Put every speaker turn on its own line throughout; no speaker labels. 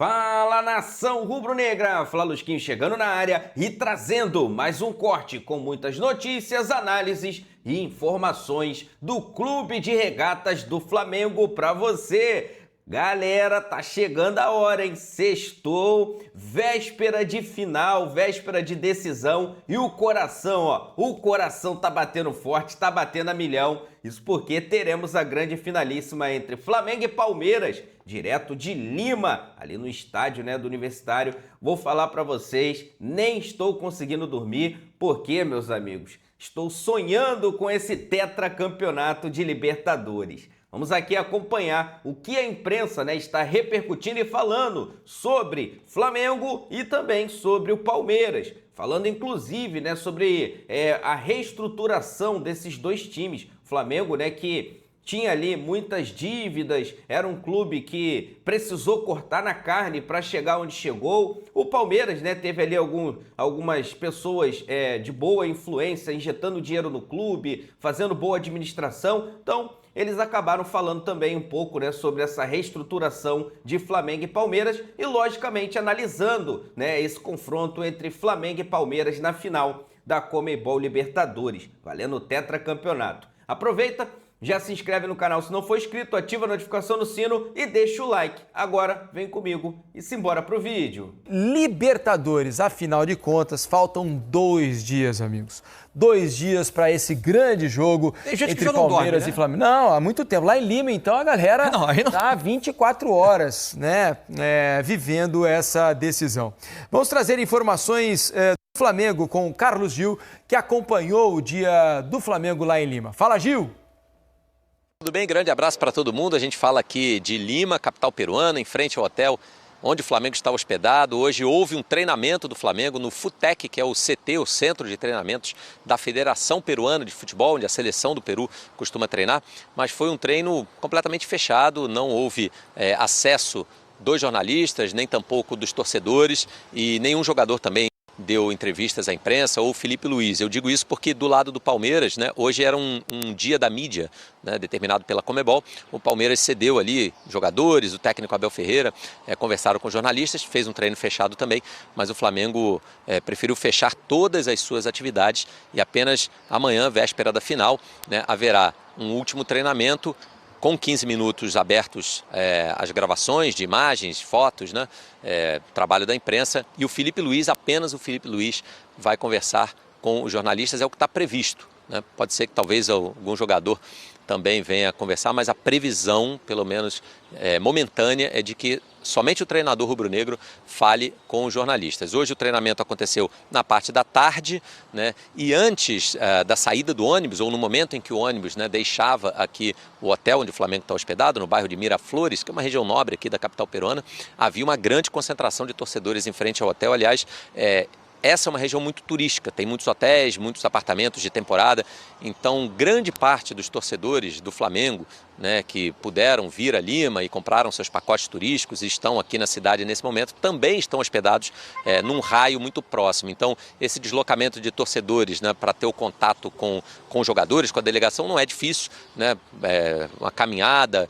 Fala, nação rubro-negra! Fala, Lusquinho chegando na área e trazendo mais um corte com muitas notícias, análises e informações do Clube de Regatas do Flamengo para você. Galera, tá chegando a hora, hein? Sextou, véspera de final, véspera de decisão e o coração, o coração tá batendo forte, tá batendo a milhão. Isso porque teremos a grande finalíssima entre Flamengo e Palmeiras, direto de Lima, ali no estádio, do Universitário. Vou falar para vocês, nem estou conseguindo dormir, porque, meus amigos, estou sonhando com esse tetracampeonato de Libertadores. Vamos aqui acompanhar o que a imprensa está repercutindo e falando sobre Flamengo e também sobre o Palmeiras. Falando inclusive sobre a reestruturação desses dois times. Flamengo que tinha ali muitas dívidas, era um clube que precisou cortar na carne para chegar onde chegou. O Palmeiras teve ali algumas pessoas de boa influência injetando dinheiro no clube, fazendo boa administração. Então, eles acabaram falando também um pouco sobre essa reestruturação de Flamengo e Palmeiras e, logicamente, analisando esse confronto entre Flamengo e Palmeiras na final da Conmebol Libertadores, valendo o tetracampeonato. Aproveita, já se inscreve no canal se não for inscrito, ativa a notificação no sino e deixa o like. Agora vem comigo e simbora pro vídeo.
Libertadores, afinal de contas, faltam 2 dias, amigos. 2 dias para esse grande jogo entre Palmeiras e Flamengo. Não, há muito tempo. Lá em Lima, então, a galera tá 24 horas, vivendo essa decisão. Vamos trazer informações do Flamengo com o Carlos Gil, que acompanhou o dia do Flamengo lá em Lima. Fala, Gil!
Tudo bem? Grande abraço para todo mundo. A gente fala aqui de Lima, capital peruana, em frente ao hotel onde o Flamengo está hospedado. Hoje houve um treinamento do Flamengo no FUTEC, que é o CT, o Centro de Treinamentos da Federação Peruana de Futebol, onde a seleção do Peru costuma treinar. Mas foi um treino completamente fechado, não houve acesso dos jornalistas, nem tampouco dos torcedores e nenhum jogador também deu entrevistas à imprensa, ou Felipe Luiz. Eu digo isso porque do lado do Palmeiras, hoje era um dia da mídia, determinado pela Conmebol. O Palmeiras cedeu ali jogadores, o técnico Abel Ferreira, conversaram com jornalistas, fez um treino fechado também, mas o Flamengo preferiu fechar todas as suas atividades e apenas amanhã, véspera da final, haverá um último treinamento com 15 minutos abertos as gravações de imagens, fotos, trabalho da imprensa, e o Felipe Luiz, apenas o Felipe Luiz, vai conversar com os jornalistas, é o que está previsto. Pode ser que talvez algum jogador também venha conversar, mas a previsão, pelo menos momentânea, é de que somente o treinador rubro-negro fale com os jornalistas. Hoje o treinamento aconteceu na parte da tarde, e antes da saída do ônibus, ou no momento em que o ônibus deixava aqui o hotel onde o Flamengo está hospedado, no bairro de Miraflores, que é uma região nobre aqui da capital peruana, havia uma grande concentração de torcedores em frente ao hotel. Aliás, essa é uma região muito turística, tem muitos hotéis, muitos apartamentos de temporada, então grande parte dos torcedores do Flamengo, que puderam vir a Lima e compraram seus pacotes turísticos e estão aqui na cidade nesse momento, também estão hospedados num raio muito próximo. Então esse deslocamento de torcedores para ter o contato com os jogadores, com a delegação, não é difícil, uma caminhada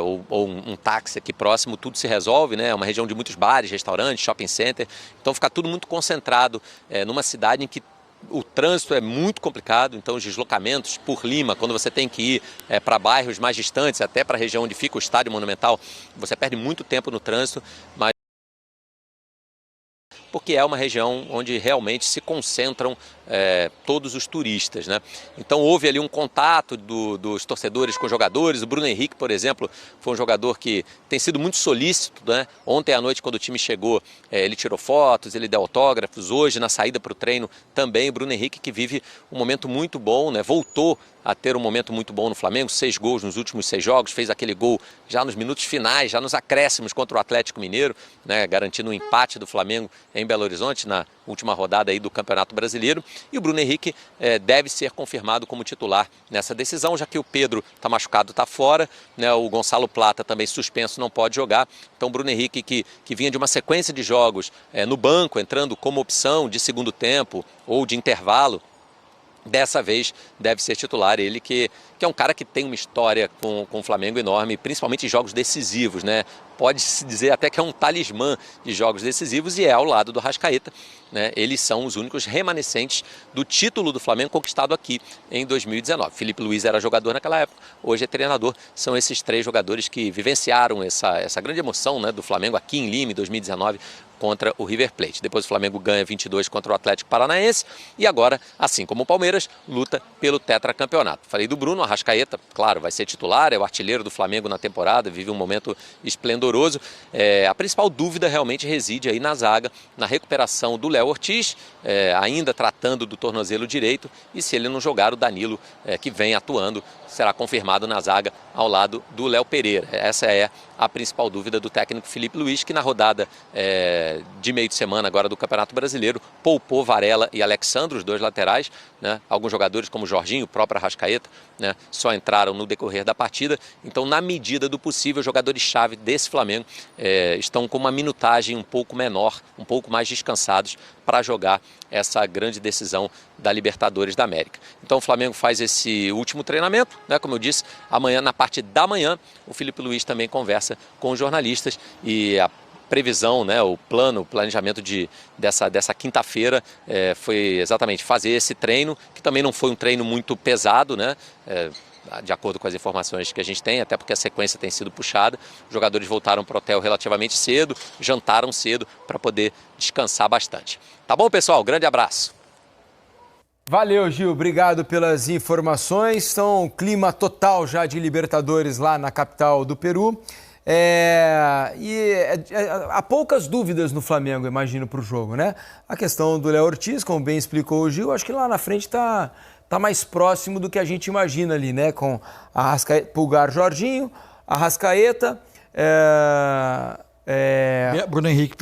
ou um táxi aqui próximo, tudo se resolve, é uma região de muitos bares, restaurantes, shopping center, então fica tudo muito concentrado numa cidade em que o trânsito é muito complicado, então os deslocamentos por Lima, quando você tem que ir para bairros mais distantes, até para a região onde fica o Estádio Monumental, você perde muito tempo no trânsito, mas porque é uma região onde realmente se concentram todos os turistas, Então houve ali um contato dos torcedores com os jogadores. O Bruno Henrique, por exemplo, foi um jogador que tem sido muito solícito, Ontem à noite, quando o time chegou, ele tirou fotos, ele deu autógrafos. Hoje, na saída para o treino, também o Bruno Henrique, que vive um momento muito bom, voltou a ter um momento muito bom no Flamengo, 6 gols nos últimos 6 jogos, fez aquele gol já nos minutos finais, já nos acréscimos contra o Atlético Mineiro, garantindo um empate do Flamengo em Belo Horizonte na última rodada aí do Campeonato Brasileiro. E o Bruno Henrique deve ser confirmado como titular nessa decisão, já que o Pedro está machucado, está fora, o Gonçalo Plata também suspenso, não pode jogar. Então o Bruno Henrique, que vinha de uma sequência de jogos no banco, entrando como opção de segundo tempo ou de intervalo, dessa vez deve ser titular, ele que é um cara que tem uma história com o Flamengo enorme, principalmente em jogos decisivos, né? Pode-se dizer até que é um talismã de jogos decisivos e é ao lado do Arrascaeta, né? Eles são os únicos remanescentes do título do Flamengo conquistado aqui em 2019. Felipe Luiz era jogador naquela época, hoje é treinador. São esses 3 jogadores que vivenciaram essa grande emoção, né, do Flamengo aqui em Lima em 2019 contra o River Plate. Depois o Flamengo ganha 22 contra o Atlético Paranaense e agora, assim como o Palmeiras, luta pelo tetracampeonato. Falei do Bruno Arrascaeta, claro, vai ser titular, é o artilheiro do Flamengo na temporada, vive um momento esplendoroso. A principal dúvida realmente reside aí na zaga, na recuperação do Léo Ortiz, ainda tratando do tornozelo direito, e se ele não jogar, o Danilo, que vem atuando, será confirmado na zaga ao lado do Léo Pereira. Essa é a principal dúvida do técnico Felipe Luiz, que na rodada de meio de semana agora do Campeonato Brasileiro poupou Varela e Alexandre, os 2 laterais, né? Alguns jogadores como Jorginho, o próprio Arrascaeta, né, só entraram no decorrer da partida. Então, na medida do possível, os jogadores-chave desse Flamengo estão com uma minutagem um pouco menor, um pouco mais descansados para jogar essa grande decisão da Libertadores da América. Então o Flamengo faz esse último treinamento, né? Como eu disse, amanhã, na parte da manhã, o Felipe Luiz também conversa com os jornalistas e a previsão, né, o planejamento dessa quinta-feira foi exatamente fazer esse treino, que também não foi um treino muito pesado, né? De acordo com as informações que a gente tem, até porque a sequência tem sido puxada. Os jogadores voltaram para o hotel relativamente cedo, jantaram cedo para poder descansar bastante. Tá bom, pessoal? Grande abraço.
Valeu, Gil. Obrigado pelas informações. Então, clima total já de Libertadores lá na capital do Peru. Há poucas dúvidas no Flamengo, imagino, para o jogo, né? A questão do Léo Ortiz, como bem explicou o Gil, acho que lá na frente está mais próximo do que a gente imagina ali, né? Com Pulgar, Jorginho, Arrascaeta,
Bruno Henrique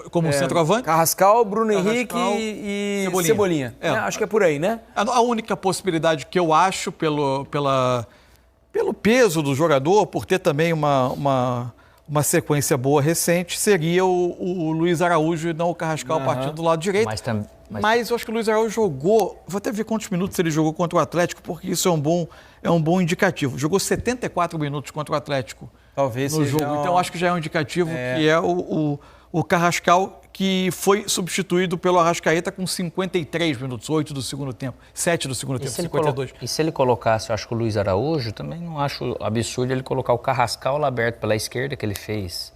como centroavante.
Carrascal, Bruno Henrique e Cebolinha. Acho que é por aí, né?
A única possibilidade que eu acho pelo peso do jogador, por ter também uma sequência boa recente, seria o Luiz Araújo e não o Carrascal partindo do lado direito. Mas eu acho que o Luiz Araújo jogou, vou até ver quantos minutos ele jogou contra o Atlético, porque isso é um bom indicativo. Jogou 74 minutos contra o Atlético.
Talvez
no jogo. Então acho que já é um indicativo que é o Carrascal, que foi substituído pelo Arrascaeta com 53 minutos, 8 do segundo tempo, 7 do segundo tempo, 52.
E se ele colocasse, eu acho que o Luiz Araújo, também não acho absurdo ele colocar o Carrascal lá aberto pela esquerda, que ele fez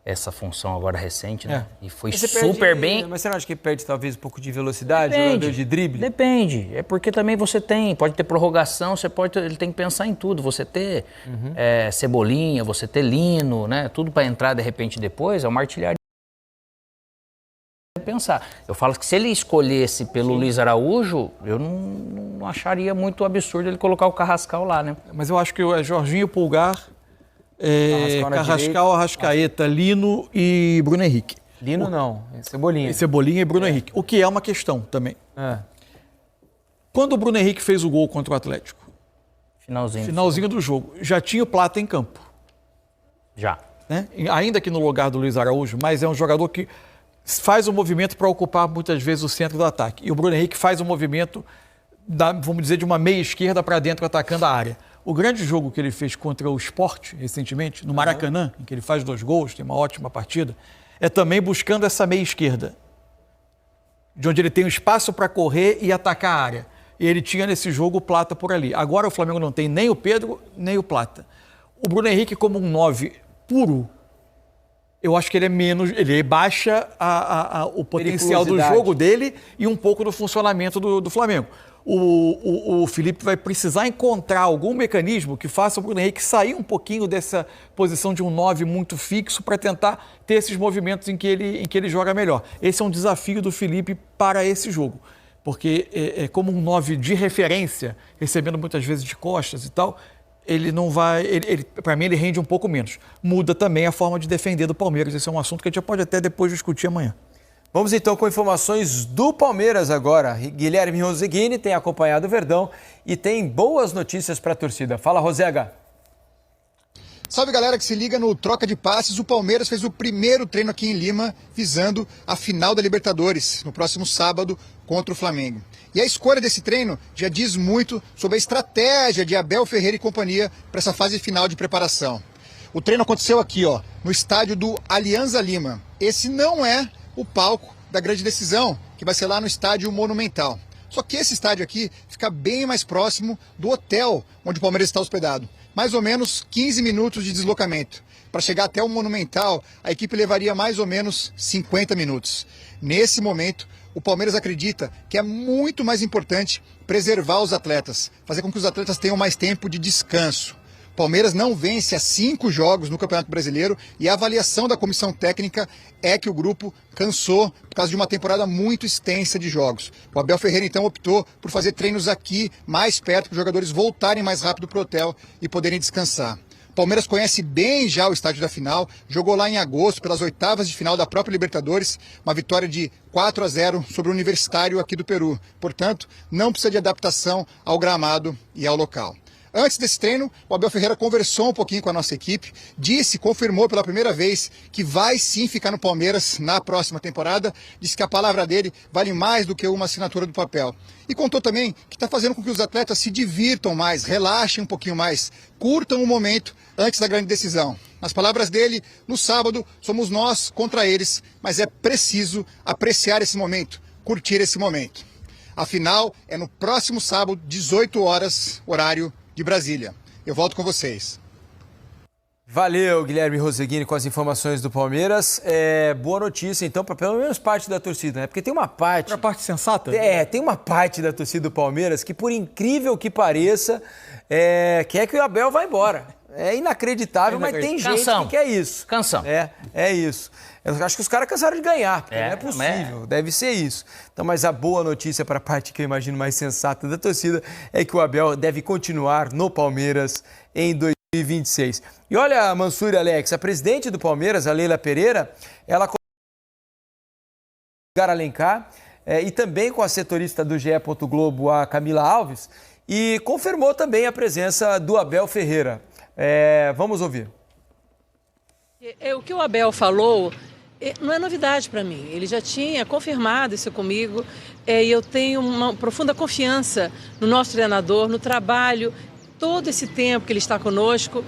essa função agora recente, né? E foi super bem.
Mas você não acha que perde talvez um pouco de velocidade, jogador de drible?
Depende. É porque também você pode ter prorrogação, ele tem que pensar em tudo. Você ter Cebolinha, você ter Lino, né? Tudo para entrar de repente depois, é uma artilharia. Pensar. Eu falo que se ele escolhesse pelo Luiz Araújo, eu não acharia muito absurdo ele colocar o Carrascal lá, né?
Mas eu acho que é Jorginho, Pulgar, Carrascal, Arrascaeta, Lino e Bruno Henrique.
Lino não, Cebolinha.
Cebolinha e Bruno Henrique, o que é uma questão também. Quando o Bruno Henrique fez o gol contra o Atlético, finalzinho do jogo, já tinha o Plata em campo.
Já.
Né? Ainda que no lugar do Luiz Araújo, mas é um jogador que faz o movimento para ocupar muitas vezes o centro do ataque. E o Bruno Henrique faz o movimento, vamos dizer, de uma meia esquerda para dentro, atacando a área. O grande jogo que ele fez contra o Sport, recentemente, no Maracanã, em que ele faz 2 gols, tem uma ótima partida, é também buscando essa meia esquerda, de onde ele tem um espaço para correr e atacar a área. E ele tinha nesse jogo o Plata por ali. Agora o Flamengo não tem nem o Pedro, nem o Plata. O Bruno Henrique, como um 9 puro, eu acho que ele baixa o potencial do jogo dele e um pouco do funcionamento do Flamengo. O Felipe vai precisar encontrar algum mecanismo que faça o Bruno Henrique sair um pouquinho dessa posição de um 9 muito fixo para tentar ter esses movimentos em que ele joga melhor. Esse é um desafio do Felipe para esse jogo, porque como um 9 de referência, recebendo muitas vezes de costas e tal, ele não vai, para mim ele rende um pouco menos. Muda também a forma de defender do Palmeiras. Esse é um assunto que a gente pode até depois discutir amanhã.
Vamos então com informações do Palmeiras agora. Guilherme Roseguini tem acompanhado o Verdão e tem boas notícias para a torcida. Fala, Rosega.
Salve galera que se liga no Troca de Passes. O Palmeiras fez o primeiro treino aqui em Lima visando a final da Libertadores no próximo sábado contra o Flamengo. E a escolha desse treino já diz muito sobre a estratégia de Abel Ferreira e companhia para essa fase final de preparação. O treino aconteceu aqui, no estádio do Alianza Lima. Esse não é o palco da grande decisão, que vai ser lá no estádio Monumental. Só que esse estádio aqui fica bem mais próximo do hotel onde o Palmeiras está hospedado. Mais ou menos 15 minutos de deslocamento. Para chegar até o Monumental, a equipe levaria mais ou menos 50 minutos. Nesse momento, o Palmeiras acredita que é muito mais importante preservar os atletas, fazer com que os atletas tenham mais tempo de descanso. O Palmeiras não vence há 5 jogos no Campeonato Brasileiro e a avaliação da comissão técnica é que o grupo cansou por causa de uma temporada muito extensa de jogos. O Abel Ferreira então optou por fazer treinos aqui, mais perto, para os jogadores voltarem mais rápido para o hotel e poderem descansar. O Palmeiras conhece bem já o estádio da final, jogou lá em agosto pelas oitavas de final da própria Libertadores, uma vitória de 4-0 sobre o Universitário aqui do Peru. Portanto, não precisa de adaptação ao gramado e ao local. Antes desse treino, o Abel Ferreira conversou um pouquinho com a nossa equipe, confirmou pela primeira vez que vai sim ficar no Palmeiras na próxima temporada, disse que a palavra dele vale mais do que uma assinatura do papel. E contou também que está fazendo com que os atletas se divirtam mais, relaxem um pouquinho mais, curtam o momento antes da grande decisão. Nas palavras dele, no sábado somos nós contra eles, mas é preciso apreciar esse momento, curtir esse momento. A final é no próximo sábado, 18 horas, horário de Brasília. Eu volto com vocês.
Valeu, Guilherme Roseguini, com as informações do Palmeiras. Boa notícia, então, para pelo menos parte da torcida, né? Porque tem uma parte...
Para a parte sensata?
Tem uma parte da torcida do Palmeiras que, por incrível que pareça, quer que o Abel vá embora. É inacreditável, mas tem gente que quer isso.
Canção.
É isso. Eu acho que os caras cansaram de ganhar, porque não é possível, deve ser isso. Então, mas a boa notícia para a parte que eu imagino mais sensata da torcida é que o Abel deve continuar no Palmeiras em 2026. E olha, Mansur e Alex, a presidente do Palmeiras, a Leila Pereira, ela com o Alencar e também com a setorista do GE. Globo, a Camila Alves, e confirmou também a presença do Abel Ferreira. Vamos ouvir.
O que o Abel falou não é novidade para mim. Ele já tinha confirmado isso comigo e eu tenho uma profunda confiança no nosso treinador, no trabalho, todo esse tempo que ele está conosco.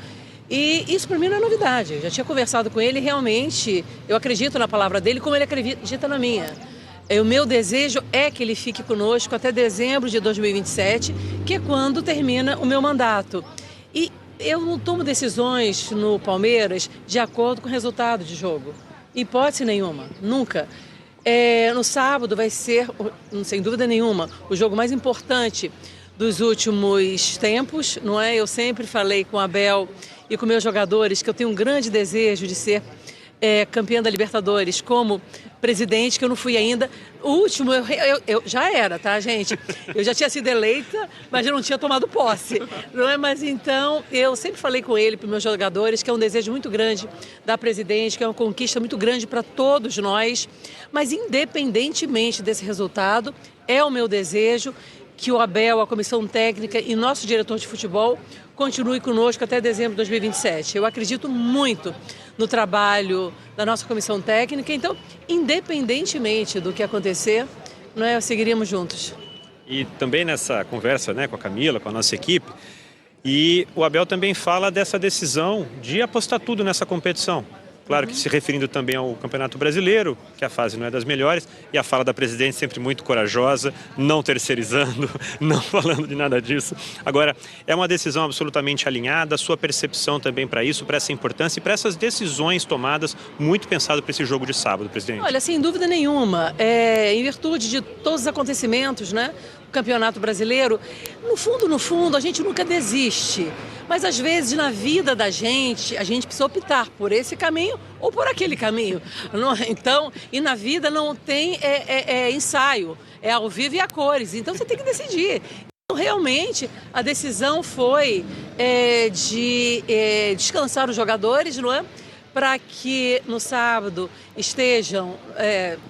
E isso para mim não é novidade. Eu já tinha conversado com ele e realmente eu acredito na palavra dele como ele acredita na minha. O meu desejo é que ele fique conosco até dezembro de 2027, que é quando termina o meu mandato. E eu não tomo decisões no Palmeiras de acordo com o resultado de jogo. Hipótese nenhuma, nunca. No sábado vai ser, sem dúvida nenhuma, o jogo mais importante dos últimos tempos, não é? Eu sempre falei com o Abel e com meus jogadores que eu tenho um grande desejo de ser campeã da Libertadores como presidente, que eu não fui ainda. O último, eu já era, tá, gente? Eu já tinha sido eleita, mas eu não tinha tomado posse, não é? Mas então, eu sempre falei com ele, para os meus jogadores, que é um desejo muito grande da presidente, que é uma conquista muito grande para todos nós, mas independentemente desse resultado, é o meu desejo que o Abel, a comissão técnica e nosso diretor de futebol continue conosco até dezembro de 2027. Eu acredito muito no trabalho da nossa comissão técnica, então, independentemente do que acontecer, nós seguiríamos juntos.
E também nessa conversa, com a Camila, com a nossa equipe, e o Abel também fala dessa decisão de apostar tudo nessa competição. Claro que se referindo também ao Campeonato Brasileiro, que a fase não é das melhores, e a fala da presidente sempre muito corajosa, não terceirizando, não falando de nada disso. Agora, é uma decisão absolutamente alinhada, a sua percepção também para isso, para essa importância e para essas decisões tomadas, muito pensado para esse jogo de sábado, presidente?
Olha, sem dúvida nenhuma, em virtude de todos os acontecimentos, o Campeonato Brasileiro, no fundo, a gente nunca desiste. Mas às vezes na vida da gente, a gente precisa optar por esse caminho ou por aquele caminho. Então, e na vida não tem ensaio, é ao vivo e a cores. Então você tem que decidir. Então, realmente, a decisão foi de descansar os jogadores, não é? Para que no sábado estejam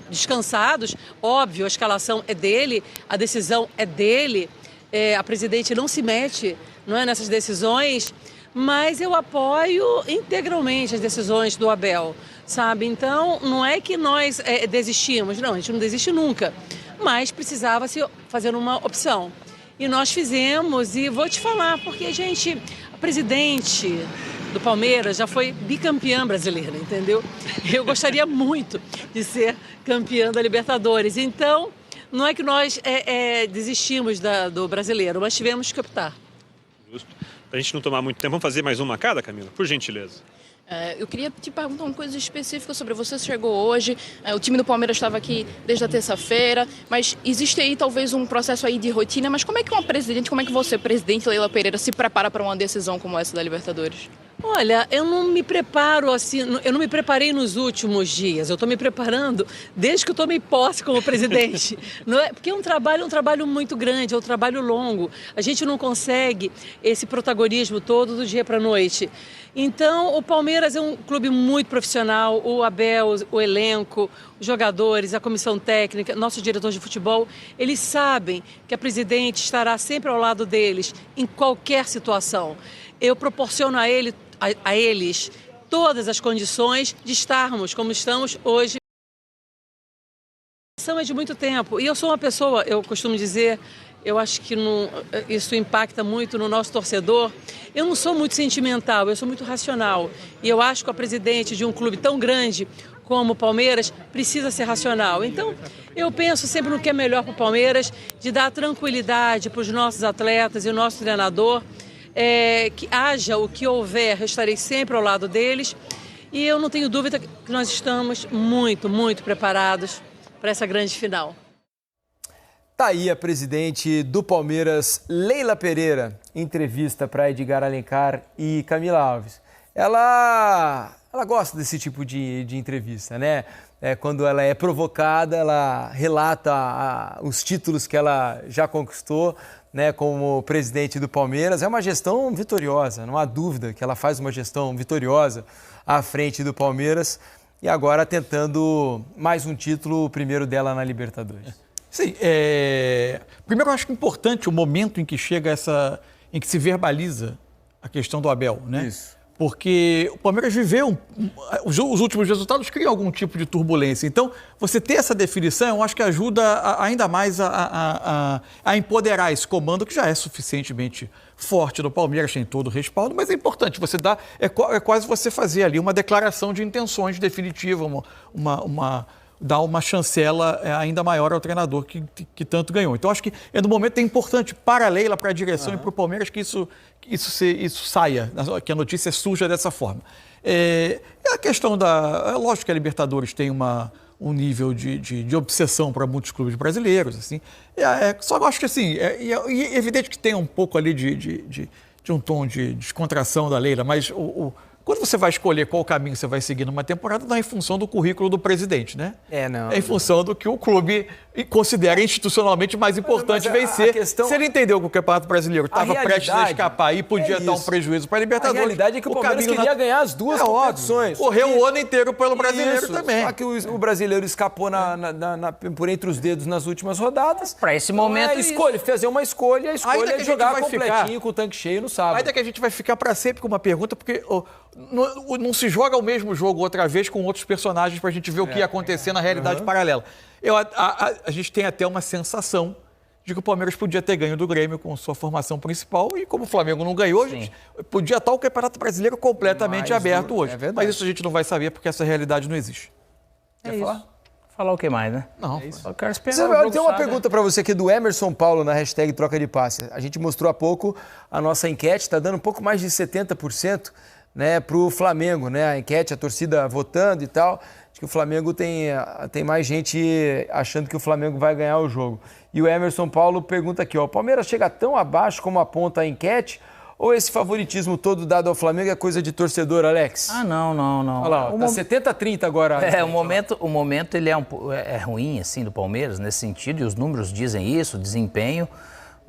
descansados. Óbvio, a escalação é dele, a decisão é dele. A presidente não se mete nessas decisões, mas eu apoio integralmente as decisões do Abel, sabe? Então, não é que nós desistimos, não, a gente não desiste nunca, mas precisava-se fazer uma opção. E nós fizemos, e vou te falar, porque a presidente do Palmeiras já foi bicampeã brasileira, entendeu? Eu gostaria muito de ser campeã da Libertadores. Então, não é que nós desistimos do brasileiro, mas tivemos que optar.
Justo. Para a gente não tomar muito tempo, vamos fazer mais uma cada, Camila? Por gentileza.
Eu queria te perguntar uma coisa específica sobre você. Chegou hoje, o time do Palmeiras estava aqui desde a terça-feira, mas existe aí talvez um processo aí de rotina, mas como é que como é que você, presidente Leila Pereira, se prepara para uma decisão como essa da Libertadores?
Olha, eu não me preparo assim, eu não me preparei nos últimos dias, eu estou me preparando desde que eu tomei posse como presidente. Não é? Porque é um trabalho muito grande, é um trabalho longo. A gente não consegue esse protagonismo todo do dia para a noite. Então, o Palmeiras é um clube muito profissional, o Abel, o elenco, os jogadores, a comissão técnica, nosso diretor de futebol, eles sabem que a presidente estará sempre ao lado deles em qualquer situação. Eu proporciono a eles todas as condições de estarmos como estamos hoje. A seleção é de muito tempo e eu sou uma pessoa, eu costumo dizer, eu acho que isso impacta muito no nosso torcedor. Eu não sou muito sentimental, eu sou muito racional. E eu acho que a presidente de um clube tão grande como o Palmeiras precisa ser racional. Então, eu penso sempre no que é melhor para o Palmeiras, de dar tranquilidade para os nossos atletas e o nosso treinador. Que haja o que houver, eu estarei sempre ao lado deles e eu não tenho dúvida que nós estamos muito, muito preparados para essa grande final.
Tá aí a presidente do Palmeiras, Leila Pereira, entrevista para Edgar Alencar e Camila Alves. Ela gosta desse tipo de entrevista, né? Quando ela é provocada, ela relata os títulos que ela já conquistou, né, como presidente do Palmeiras. É uma gestão vitoriosa, não há dúvida que ela faz uma gestão vitoriosa à frente do Palmeiras e agora tentando mais um título, o primeiro dela na Libertadores.
Sim, primeiro eu acho que é importante o momento em que chega em que se verbaliza a questão do Abel, né? Isso. Porque o Palmeiras viveu, os últimos resultados criam algum tipo de turbulência. Então, você ter essa definição, eu acho que ajuda ainda mais a empoderar esse comando, que já é suficientemente forte do Palmeiras, tem todo o respaldo, mas é importante você dar, é quase você fazer ali uma declaração de intenções definitiva, dar uma chancela ainda maior ao treinador que tanto ganhou. Então, acho que no momento é importante para a Leila, para a direção e para o Palmeiras que isso saia, que a notícia surja dessa forma. A questão lógico que a Libertadores tem um nível de obsessão para muitos clubes brasileiros, assim. Só acho que, assim, é evidente que tem um pouco ali de um tom de descontração da Leila, mas quando você vai escolher qual caminho você vai seguir numa temporada, não é em função do currículo do presidente, né? É em função do que o clube considera institucionalmente mais importante vencer. Se ele entendeu que o Campeonato Brasileiro estava prestes a escapar e podia dar um prejuízo para a Libertadores.
A realidade é que o Palmeiras queria ganhar as duas competições.
Correu o ano inteiro pelo Brasileiro também.
Só que o Brasileiro escapou por entre os dedos nas últimas rodadas.
Para esse momento,
fazer uma escolha, a escolha é jogar completinho com o tanque cheio no sábado.
Ainda que a gente vai ficar para sempre com uma pergunta, porque não se joga o mesmo jogo outra vez com outros personagens para a gente ver o que ia acontecer na realidade paralela. A gente tem até uma sensação de que o Palmeiras podia ter ganho do Grêmio com sua formação principal e como o Flamengo não ganhou, a gente podia estar o Campeonato Brasileiro completamente aberto hoje. Mas isso a gente não vai saber porque essa realidade não existe.
Quer falar? Falar o que mais, né?
Não.
Eu quero esperar.
Tem uma pergunta para você aqui do Emerson Paulo na hashtag troca de passe. A gente mostrou há pouco a nossa enquete, está dando um pouco mais de 70%. Né, para o Flamengo, né? A enquete, a torcida votando e tal. Acho que o Flamengo tem mais gente achando que o Flamengo vai ganhar o jogo. E o Emerson Paulo pergunta aqui, o Palmeiras chega tão abaixo como aponta a enquete ou esse favoritismo todo dado ao Flamengo é coisa de torcedor, Alex?
Não.
Olha lá, tá 70-30 agora.
O momento ele é ruim, assim, do Palmeiras, nesse sentido, e os números dizem isso, desempenho.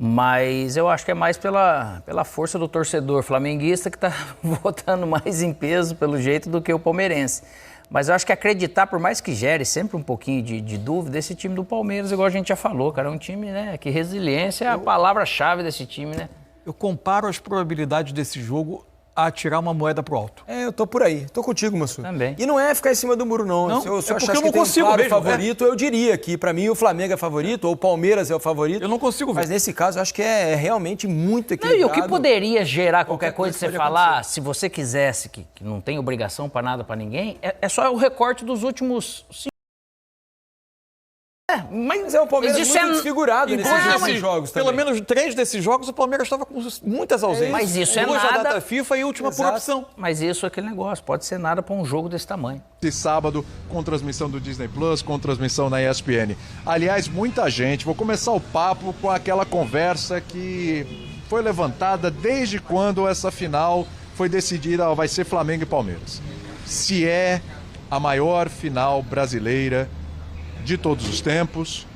Mas eu acho que é mais pela força do torcedor flamenguista que está votando mais em peso, pelo jeito, do que o palmeirense. Mas eu acho que acreditar, por mais que gere sempre um pouquinho de dúvida, esse time do Palmeiras, igual a gente já falou, cara, é um time, né, que resiliência é a palavra-chave desse time, né?
Eu comparo as probabilidades desse jogo a tirar uma moeda pro alto.
Eu tô por aí. Tô contigo, Massu.
Também.
E não é ficar em cima do muro, não. Se eu achasse que tem um claro favorito, eu diria que pra mim o Flamengo é favorito, ou o Palmeiras é o favorito.
Eu não consigo ver.
Mas nesse caso, eu acho que é realmente muito equilibrado.
E o que poderia gerar qualquer coisa você falar, se você quisesse, que não tem obrigação pra nada pra ninguém, é só o recorte dos últimos 5.
Mas é um Palmeiras muito desfigurado nesses jogos também.
Pelo menos 3 desses jogos o Palmeiras estava com muitas ausências.
Mas isso é
nada.
nada.
Data FIFA e última por opção.
Mas isso é aquele negócio, pode ser nada para um jogo desse tamanho.
Esse sábado, com transmissão do Disney Plus, com transmissão na ESPN. Aliás, muita gente, vou começar o papo com aquela conversa que foi levantada desde quando essa final foi decidida, vai ser Flamengo e Palmeiras. Se é a maior final brasileira de todos os tempos,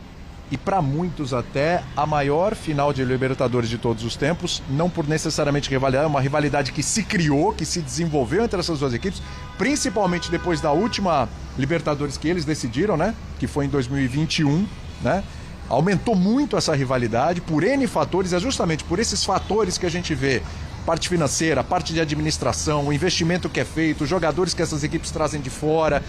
e para muitos até a maior final de Libertadores de todos os tempos, não por necessariamente rivalidade, é uma rivalidade que se criou, que se desenvolveu entre essas duas equipes, principalmente depois da última Libertadores que eles decidiram, né? Que foi em 2021, né? Aumentou muito essa rivalidade por N fatores, é justamente por esses fatores que a gente vê, parte financeira, parte de administração, o investimento que é feito, os jogadores que essas equipes trazem de fora,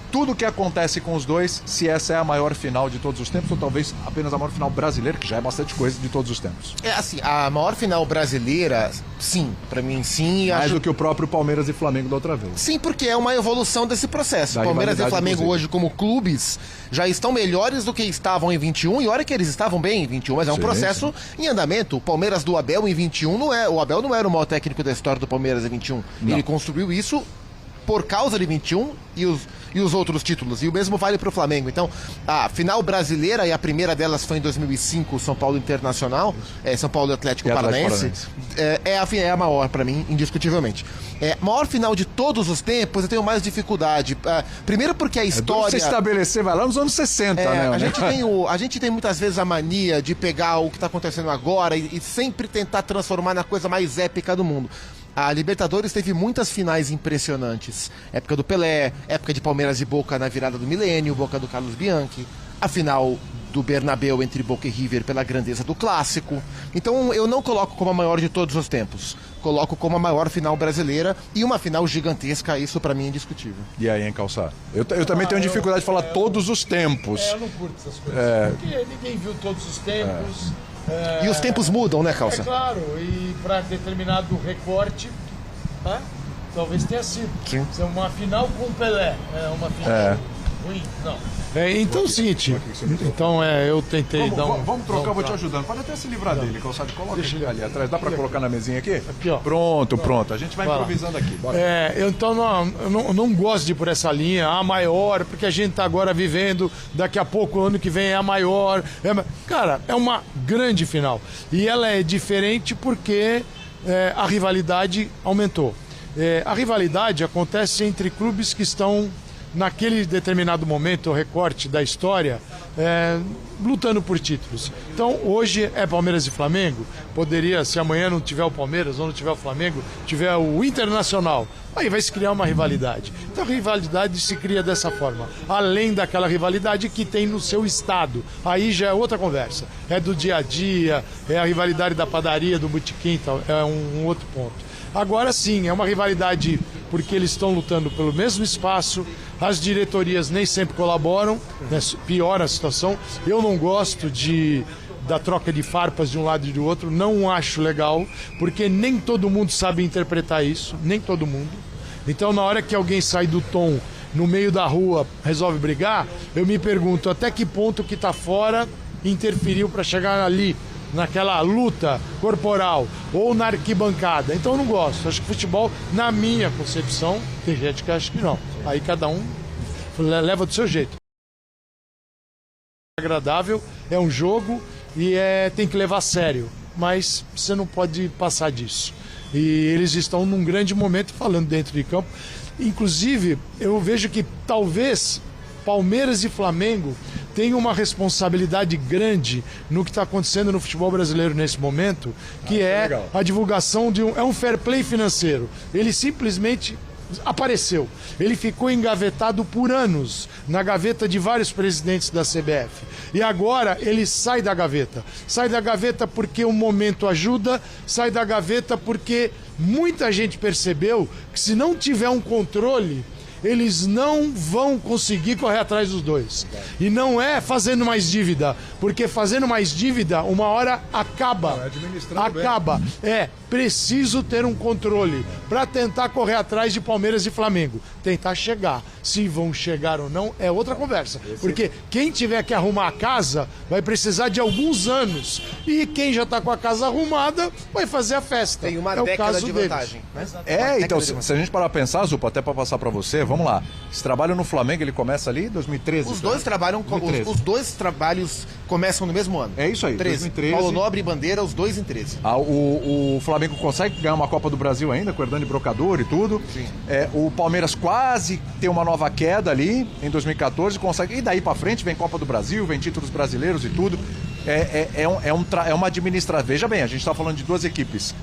tudo que acontece com os dois, se essa é a maior final de todos os tempos, ou talvez apenas a maior final brasileira, que já é bastante coisa de todos os tempos.
Assim, a maior final brasileira, sim, pra mim sim.
Mais do que o próprio Palmeiras e Flamengo da outra vez.
Sim, porque é uma evolução desse processo. Palmeiras e Flamengo hoje, como clubes, já estão melhores do que estavam em 21, e olha que eles estavam bem em 21, mas é um processo em andamento. O Palmeiras do Abel em 21 não é. O Abel não era o maior técnico da história do Palmeiras em 21. Não. Ele construiu isso por causa de 21 e os outros títulos. E o mesmo vale para o Flamengo. Então, a final brasileira, e a primeira delas foi em 2005, São Paulo Internacional, São Paulo Atlético Paranaense, é a maior para mim, indiscutivelmente. Maior final de todos os tempos, eu tenho mais dificuldade. Primeiro porque a história...
Você estabelecer, vai lá nos anos 60, né?
A gente tem muitas vezes a mania de pegar o que está acontecendo agora e sempre tentar transformar na coisa mais épica do mundo. A Libertadores teve muitas finais impressionantes. Época do Pelé, época de Palmeiras e Boca na virada do milênio, Boca do Carlos Bianchi, a final do Bernabéu entre Boca e River pela grandeza do clássico. Então eu não coloco como a maior de todos os tempos. Coloco como a maior final brasileira e uma final gigantesca, isso pra mim é indiscutível.
E aí, hein, Calçado? Eu também tenho dificuldade de falar todos os tempos.
Eu não curto essas coisas. Porque ninguém viu todos os tempos.
E os tempos mudam, né, Calça?
É claro, e para determinado recorte, tá? Talvez tenha sido. Sim. Uma final com o Pelé, uma final ruim, não. Então é o seguinte, então eu tentei
Vamos trocar, eu vou te ajudando. Pode até se livrar dele, Calçado, coloca ele ali atrás. Dá para colocar na mesinha aqui? Aqui, ó. Pronto. A gente vai improvisando aqui. Bora.
Eu não gosto de ir por essa linha, a maior, porque a gente tá agora vivendo, daqui a pouco, ano que vem é a maior. Cara, é uma grande final. E ela é diferente porque a rivalidade aumentou. A rivalidade acontece entre clubes que estão naquele determinado momento, o recorte da história, lutando por títulos. Então, hoje é Palmeiras e Flamengo. Poderia, se amanhã não tiver o Palmeiras ou não tiver o Flamengo, tiver o Internacional. Aí vai se criar uma rivalidade. Então, a rivalidade se cria dessa forma. Além daquela rivalidade que tem no seu estado. Aí já é outra conversa. É do dia a dia, é a rivalidade da padaria, do botequim, é um outro ponto. Agora sim, é uma rivalidade porque eles estão lutando pelo mesmo espaço, as diretorias nem sempre colaboram, né? Piora a situação. Eu não gosto da troca de farpas de um lado e do outro, não acho legal, porque nem todo mundo sabe interpretar isso, nem todo mundo. Então, na hora que alguém sai do tom no meio da rua, resolve brigar, eu me pergunto até que ponto que está fora interferiu para chegar ali, naquela luta corporal ou na arquibancada. Então eu não gosto. Acho que futebol, na minha concepção, tem gente que acha que não. Aí cada um leva do seu jeito. Agradável, é um jogo e tem que levar a sério. Mas você não pode passar disso. E eles estão num grande momento falando dentro de campo. Inclusive, eu vejo que talvez Palmeiras e Flamengo têm uma responsabilidade grande no que está acontecendo no futebol brasileiro nesse momento, que é a divulgação de um fair play financeiro. Ele simplesmente apareceu. Ele ficou engavetado por anos na gaveta de vários presidentes da CBF. E agora ele sai da gaveta. Sai da gaveta porque o momento ajuda, sai da gaveta porque muita gente percebeu que se não tiver um controle, eles não vão conseguir correr atrás dos dois. E não é fazendo mais dívida, porque fazendo mais dívida, uma hora acaba. Acaba. É preciso ter um controle para tentar correr atrás de Palmeiras e Flamengo. Tentar chegar. Se vão chegar ou não, é outra conversa. Porque quem tiver que arrumar a casa vai precisar de alguns anos. E quem já está com a casa arrumada vai fazer a festa.
Tem uma década de vantagem.
Então, se a gente parar pra pensar, Zupa, até para passar para você, vamos lá. Esse trabalho no Flamengo, ele começa ali em 2013.
Os dois trabalham, os dois trabalhos começam no mesmo ano.
É isso aí,
2013. Paulo Nobre e Bandeira, os dois em 13.
O Flamengo consegue ganhar uma Copa do Brasil ainda, com Hernani Brocador e tudo.
Sim.
O Palmeiras quase tem uma nova queda ali em 2014, consegue. E daí pra frente vem Copa do Brasil, vem títulos brasileiros e tudo. É uma administração. Veja bem, a gente tá falando de duas equipes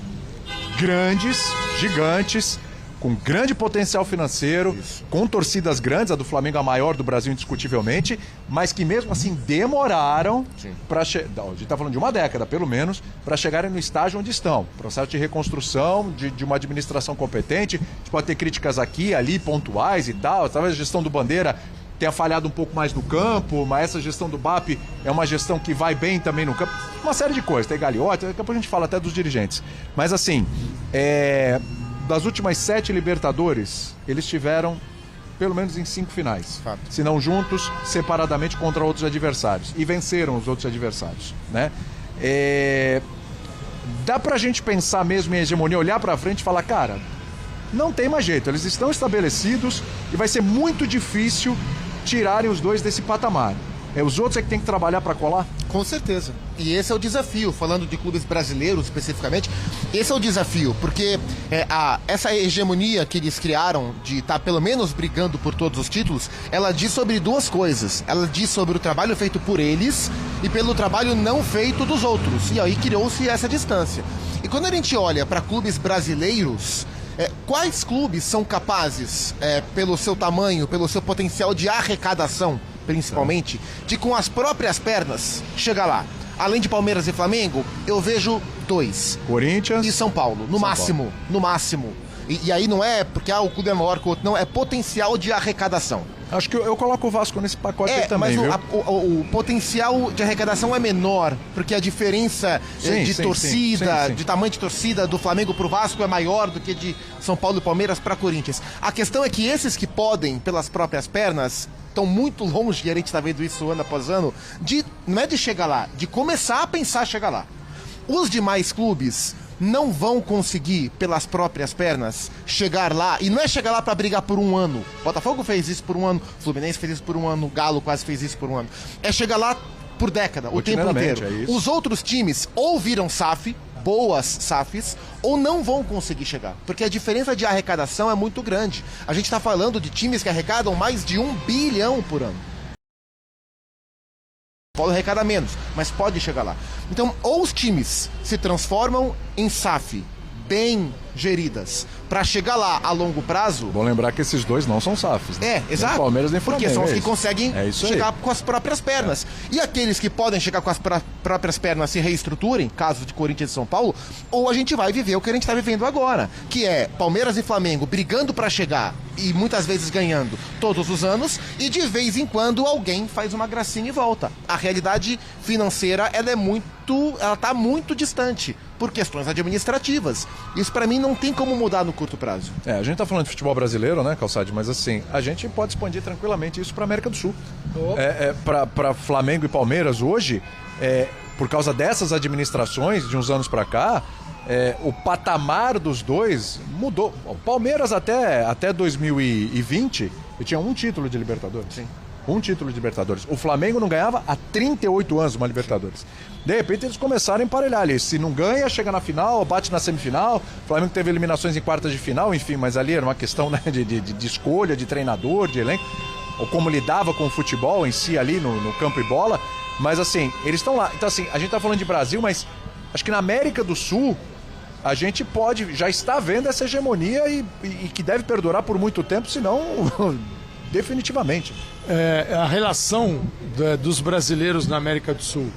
grandes, gigantes, com grande potencial financeiro, com torcidas grandes, a do Flamengo a maior do Brasil indiscutivelmente, mas que mesmo assim demoraram para chegar, a gente está falando de uma década pelo menos, para chegarem no estágio onde estão. Processo de reconstrução, de uma administração competente, a gente pode ter críticas aqui, ali, pontuais e tal, talvez a gestão do Bandeira tenha falhado um pouco mais no campo, mas essa gestão do BAP é uma gestão que vai bem também no campo, uma série de coisas, tem Gagliotti, daqui a pouco a gente fala até dos dirigentes, mas assim, das últimas 7 Libertadores, eles tiveram pelo menos em 5 finais.
Fato.
Se não juntos, separadamente contra outros adversários. E venceram os outros adversários, né? Dá pra gente pensar mesmo em hegemonia, olhar pra frente e falar, cara, não tem mais jeito, eles estão estabelecidos e vai ser muito difícil tirarem os dois desse patamar. Os outros é que tem que trabalhar para colar?
Com certeza. E esse é o desafio, falando de clubes brasileiros especificamente, esse é o desafio, porque essa hegemonia que eles criaram de estar pelo menos brigando por todos os títulos, ela diz sobre duas coisas. Ela diz sobre o trabalho feito por eles e pelo trabalho não feito dos outros. E aí criou-se essa distância. E quando a gente olha para clubes brasileiros, quais clubes são capazes, pelo seu tamanho, pelo seu potencial de arrecadação, principalmente, de com as próprias pernas chegar lá? Além de Palmeiras e Flamengo, eu vejo 2.
Corinthians
e São Paulo, no máximo. E aí não é porque o clube é maior que o outro, não, é potencial de arrecadação.
Acho que eu coloco o Vasco nesse pacote aí também,
mas o potencial de arrecadação é menor, porque a diferença de torcida, de tamanho de torcida do Flamengo pro Vasco é maior do que de São Paulo e Palmeiras para Corinthians. A questão é que esses que podem, pelas próprias pernas, estão muito longe, e a gente está vendo isso ano após ano, não é de chegar lá, de começar a pensar chegar lá. Os demais clubes não vão conseguir, pelas próprias pernas, chegar lá, e não é chegar lá para brigar por um ano. Botafogo fez isso por um ano, Fluminense fez isso por um ano, Galo quase fez isso por um ano. É chegar lá por década, o tempo inteiro. Os outros times ou viram SAF, boas SAFs, ou não vão conseguir chegar, porque a diferença de arrecadação é muito grande. A gente está falando de times que arrecadam mais de 1 bilhão por ano. Pode arrecadar menos, mas pode chegar lá. Então, ou os times se transformam em SAF bem geridas para chegar lá a longo prazo.
Bom lembrar que esses dois não são SAFs, né?
Exato.
Nem Palmeiras nem Flamengo.
Porque são os que conseguem chegar com as próprias pernas. E aqueles que podem chegar com as próprias pernas se reestruturem, caso de Corinthians e São Paulo, ou a gente vai viver o que a gente está vivendo agora, que é Palmeiras e Flamengo brigando para chegar e muitas vezes ganhando todos os anos, e de vez em quando alguém faz uma gracinha e volta. A realidade financeira, ela tá muito distante por questões administrativas. Isso para mim não tem como mudar no curto prazo.
A gente tá falando de futebol brasileiro, né, Calçade? Mas assim, a gente pode expandir tranquilamente isso para América do Sul. Para Flamengo e Palmeiras hoje, por causa dessas administrações de uns anos para cá, o patamar dos dois mudou. O Palmeiras até 2020 tinha um título de Libertadores.
Sim.
Um título de Libertadores. O Flamengo não ganhava há 38 anos uma Libertadores. De repente eles começaram a emparelhar ali. Se não ganha, chega na final, bate na semifinal. O Flamengo teve eliminações em quartas de final, enfim, mas ali era uma questão, né, de escolha, de treinador, de elenco, ou como lidava com o futebol em si ali no campo e bola. Mas assim, eles estão lá. Então assim, a gente tá falando de Brasil, mas acho que na América do Sul a gente já está vendo essa hegemonia e que deve perdurar por muito tempo, senão definitivamente.
A relação dos brasileiros na América do Sul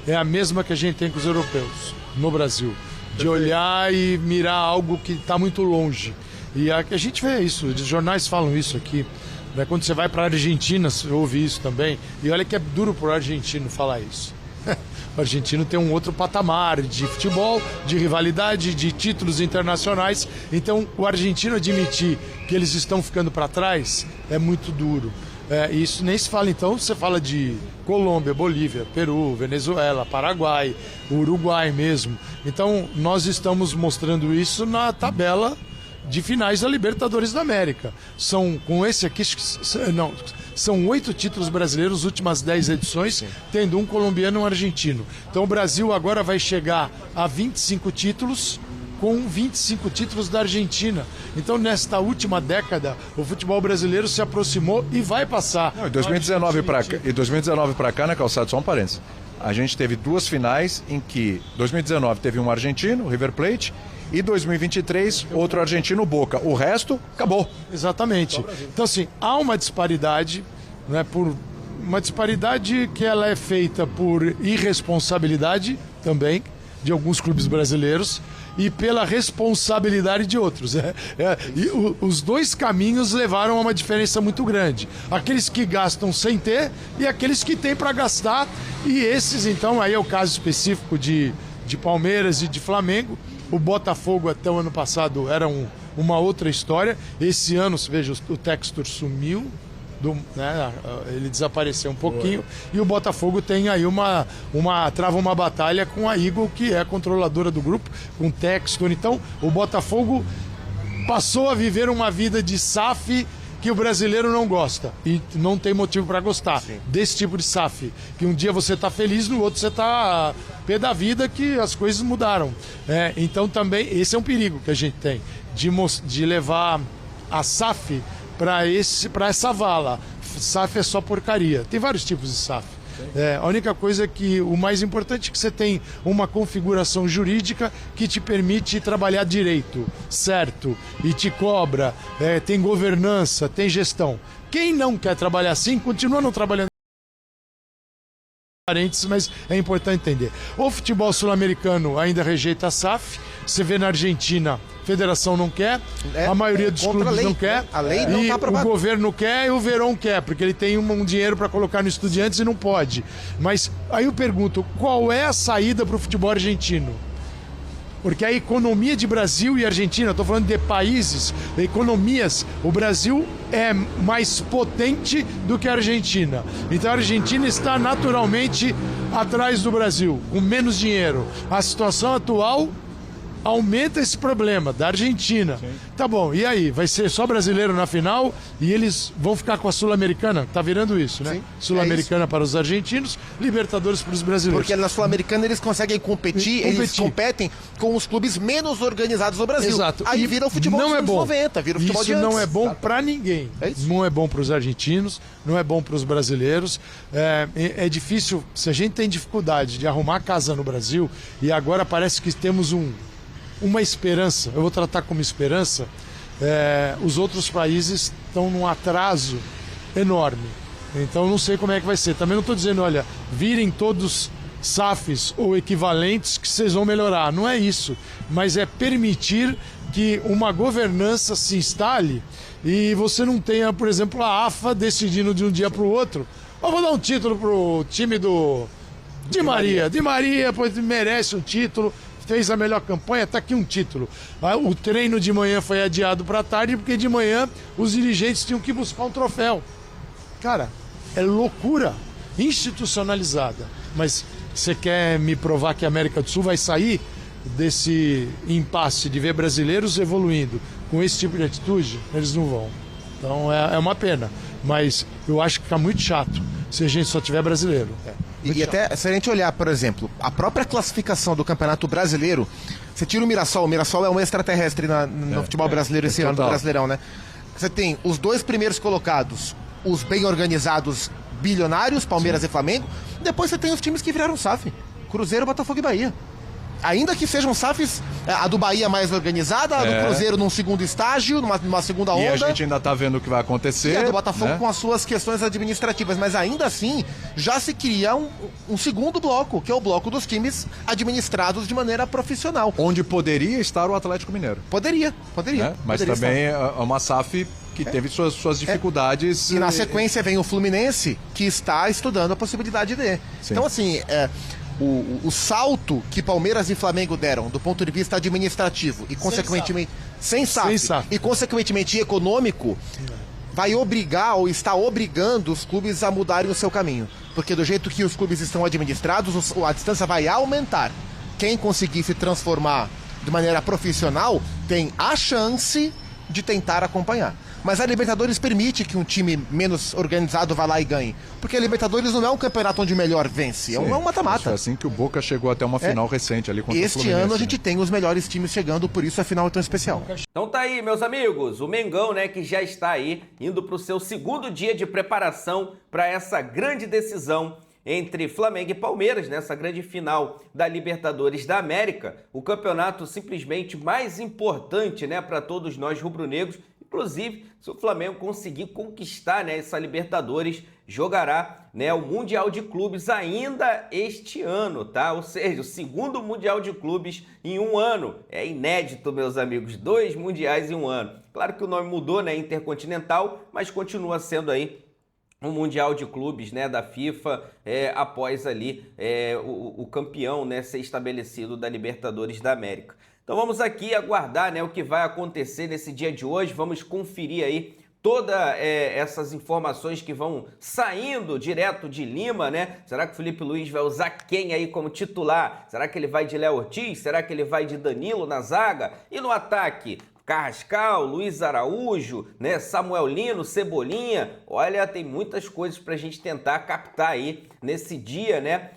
é a mesma que a gente tem com os europeus no Brasil. de olhar e mirar algo que está muito longe. E a gente vê isso, os jornais falam isso aqui. Né? Quando você vai para a Argentina, você ouve isso também. E olha que é duro para o argentino falar isso. O argentino tem um outro patamar de futebol, de rivalidade, de títulos internacionais. Então, o argentino admitir que eles estão ficando para trás é muito duro. Isso nem se fala, então, você fala de Colômbia, Bolívia, Peru, Venezuela, Paraguai, Uruguai mesmo. Então, nós estamos mostrando isso na tabela de finais da Libertadores da América. São, com esse aqui, não, são 8 títulos brasileiros, últimas 10 edições, tendo um colombiano e um argentino. Então o Brasil agora vai chegar a 25 títulos, com 25 títulos da Argentina. Então, nesta última década, o futebol brasileiro se aproximou e vai passar.
Não, 2019 para cá, né, Calçado? Só um parênteses. A gente teve 2 finais em que 2019 teve um argentino, o River Plate, e 2023, outro argentino, Boca. O resto, acabou.
Exatamente. Então, assim, há uma disparidade, né, uma disparidade que ela é feita por irresponsabilidade também, de alguns clubes brasileiros, e pela responsabilidade de outros. Os dois caminhos levaram a uma diferença muito grande. Aqueles que gastam sem ter e aqueles que têm para gastar. E esses, então, aí é o caso específico de Palmeiras e de Flamengo. O Botafogo até o ano passado era uma outra história. Esse ano, você veja, o Textor sumiu, né, ele desapareceu um pouquinho. E o Botafogo tem aí trava uma batalha com a Eagle, que é a controladora do grupo, com o Textor. Então, o Botafogo passou a viver uma vida de SAF que o brasileiro não gosta e não tem motivo para gostar. Sim. Desse tipo de SAF, que um dia você está feliz, no outro você está pé da vida, que as coisas mudaram. Então também esse é um perigo que a gente tem, de levar a SAF para essa vala. SAF é só porcaria. Tem vários tipos de SAF. A única coisa é que o mais importante é que você tem uma configuração jurídica que te permite trabalhar direito, certo, e te cobra, tem governança, tem gestão. Quem não quer trabalhar assim, continua não trabalhando. Mas é importante entender. O futebol sul-americano ainda rejeita a SAF. Você vê na Argentina, a federação não quer, a maioria dos clubes não quer,
a lei não
e
tá aprovada.
O governo quer e o Verón quer, porque ele tem um dinheiro para colocar no Estudiantes e não pode. Mas aí eu pergunto, qual é a saída para o futebol argentino? Porque a economia de Brasil e Argentina, estou falando de países, economias, o Brasil é mais potente do que a Argentina. Então a Argentina está naturalmente atrás do Brasil, com menos dinheiro. A situação atual aumenta esse problema da Argentina. Sim. Tá bom, e aí? Vai ser só brasileiro na final e eles vão ficar com a Sul-Americana? Tá virando isso, né? Sul-Americana para os argentinos, Libertadores para os brasileiros.
Porque na Sul-Americana eles conseguem competir, eles competem com os clubes menos organizados do Brasil.
Exato.
Aí vira o futebol dos anos 90, vira o futebol de
antes.
antes.
Não é bom para ninguém. Não é bom para os argentinos, não é bom para os brasileiros. É difícil, se a gente tem dificuldade de arrumar casa no Brasil e agora parece que temos uma esperança, eu vou tratar como esperança, os outros países estão num atraso enorme. Então não sei como é que vai ser. Também não estou dizendo, olha, virem todos SAFs ou equivalentes que vocês vão melhorar. Não é isso. Mas é permitir que uma governança se instale e você não tenha, por exemplo, a AFA decidindo de um dia para o outro. Eu vou dar um título pro time do Di Maria. Di Maria, pois merece um título. Fez a melhor campanha, tá aqui um título. O treino de manhã foi adiado para tarde porque de manhã os dirigentes tinham que buscar um troféu. Cara, é loucura institucionalizada. Mas você quer me provar que a América do Sul vai sair desse impasse de ver brasileiros evoluindo com esse tipo de atitude? Eles não vão. Então é uma pena. Mas eu acho que fica muito chato se a gente só tiver brasileiro.
E até, se a gente olhar, por exemplo, a própria classificação do Campeonato Brasileiro, você tira o Mirassol é um extraterrestre no futebol brasileiro esse ano, do Brasileirão, né? Você tem os 2 primeiros colocados, os bem organizados bilionários, Palmeiras e Flamengo, depois você tem os times que viraram SAF, Cruzeiro, Botafogo e Bahia. ainda que sejam SAFs, a do Bahia mais organizada, a do Cruzeiro num segundo estágio, numa segunda onda.
E a gente ainda está vendo o que vai acontecer.
E a do Botafogo com as suas questões administrativas, mas ainda assim já se cria um segundo bloco, que é o bloco dos times administrados de maneira profissional.
Onde poderia estar o Atlético Mineiro.
Poderia.
Mas
poderia
também é uma SAF que teve suas dificuldades.
E na sequência vem o Fluminense, que está estudando a possibilidade de. Sim. Então, assim, o salto que Palmeiras e Flamengo deram do ponto de vista administrativo e, consequentemente, sem SAF, e, consequentemente, econômico, vai obrigar ou está obrigando os clubes a mudarem o seu caminho. Porque do jeito que os clubes estão administrados, a distância vai aumentar. Quem conseguir se transformar de maneira profissional tem a chance de tentar acompanhar. Mas a Libertadores permite que um time menos organizado vá lá e ganhe. Porque a Libertadores não é um campeonato onde o melhor vence, é um mata-mata.
Foi assim que o Boca chegou até uma final recente ali contra o Fluminense.
Este ano a gente tem os melhores times chegando, por isso a final é tão especial.
Então tá aí, meus amigos, o Mengão, né, que já está aí indo para o seu segundo dia de preparação para essa grande decisão entre Flamengo e Palmeiras, nessa grande final da Libertadores da América, o campeonato simplesmente mais importante, né, para todos nós rubro-negros. Inclusive, se o Flamengo conseguir conquistar, né, essa Libertadores, jogará, né, o Mundial de Clubes ainda este ano, tá? Ou seja, o segundo Mundial de Clubes em um ano. É inédito, meus amigos, 2 mundiais em um ano. Claro que o nome mudou, né, Intercontinental, mas continua sendo aí um Mundial de Clubes, né, da FIFA, após ali o campeão, né, ser estabelecido da Libertadores da América. Então vamos aqui aguardar, né, o que vai acontecer nesse dia de hoje, vamos conferir aí todas essas informações que vão saindo direto de Lima, né? Será que o Felipe Luiz vai usar quem aí como titular? Será que ele vai de Léo Ortiz? Será que ele vai de Danilo na zaga? E no ataque? Carrascal, Luiz Araújo, né, Samuel Lino, Cebolinha. Olha, tem muitas coisas para a gente tentar captar aí nesse dia, né?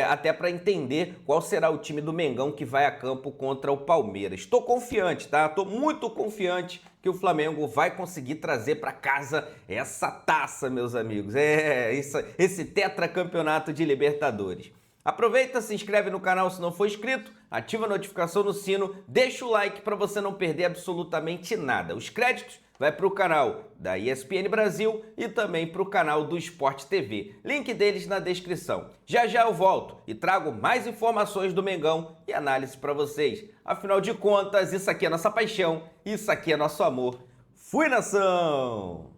Até para entender qual será o time do Mengão que vai a campo contra o Palmeiras. Estou confiante, tá? Estou muito confiante que o Flamengo vai conseguir trazer para casa essa taça, meus amigos. Esse tetracampeonato de Libertadores. Aproveita, se inscreve no canal se não for inscrito, ativa a notificação no sino, deixa o like para você não perder absolutamente nada. Os créditos vai para o canal da ESPN Brasil e também para o canal do Sport TV. Link deles na descrição. Já já eu volto e trago mais informações do Mengão e análise para vocês. Afinal de contas, isso aqui é nossa paixão, isso aqui é nosso amor. Fui, nação!